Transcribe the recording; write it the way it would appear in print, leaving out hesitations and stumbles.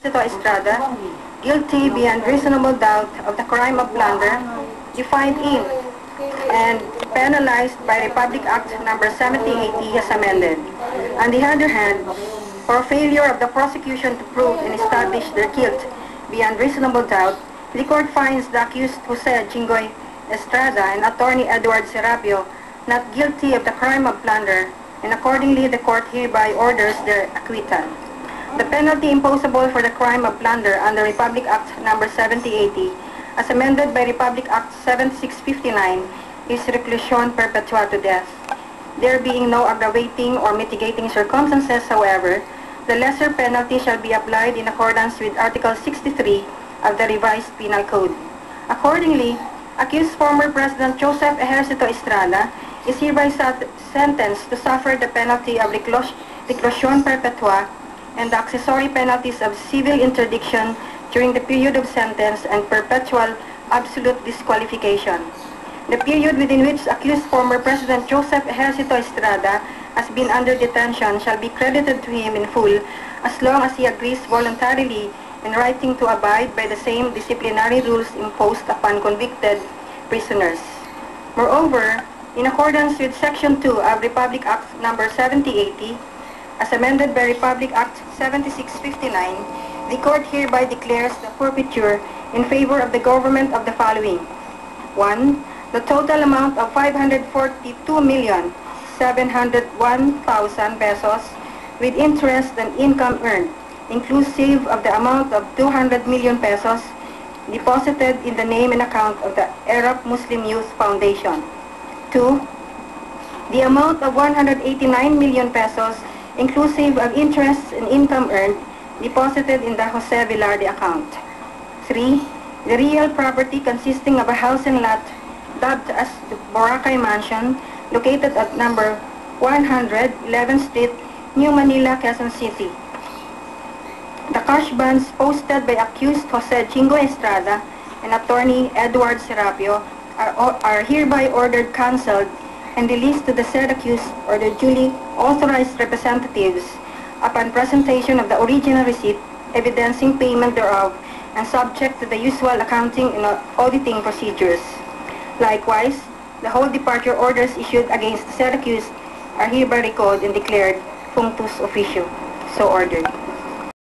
Ejercito Estrada, guilty beyond reasonable doubt of the crime of plunder, defined in and penalized by Republic Act number 7080 as amended. On the other hand, for failure of the prosecution to prove and establish their guilt beyond reasonable doubt, the court finds the accused Jose Chingoy Estrada and attorney Edward Serapio not guilty of the crime of plunder, and accordingly the court hereby orders their acquittal. The penalty imposable for the crime of plunder under Republic Act number 7080, as amended by Republic Act 7659, is reclusion perpetua to death. There being no aggravating or mitigating circumstances, however, the lesser penalty shall be applied in accordance with Article 63 of the Revised Penal Code. Accordingly, accused former President Joseph Ejercito Estrada is hereby sentenced to suffer the penalty of reclusion perpetua and the accessory penalties of civil interdiction during the period of sentence and perpetual absolute disqualification. The period within which accused former President Joseph Ejercito Estrada has been under detention shall be credited to him in full as long as he agrees voluntarily in writing to abide by the same disciplinary rules imposed upon convicted prisoners. Moreover, in accordance with Section 2 of Republic Act number 7080, as amended by Republic Act 7659, the court hereby declares the forfeiture in favor of the government of the following. 1. The total amount of 542,701,000 pesos with interest and income earned, inclusive of the amount of 200 million pesos deposited in the name and account of the Arab Muslim Youth Foundation. 2. The amount of 189 million pesos inclusive of interest and income earned deposited in the Jose Velarde account. 3. The real property consisting of a house and lot dubbed as the Boracay Mansion located at number 100 11th Street, New Manila, Quezon City. The cash bonds posted by accused Jose Chingoy Estrada and attorney Edward Serapio are hereby ordered cancelled and released to the said accused or their duly authorized representatives upon presentation of the original receipt evidencing payment thereof and subject to the usual accounting and auditing procedures. Likewise, the whole departure orders issued against the said accused are hereby recalled and declared functus officio. So ordered.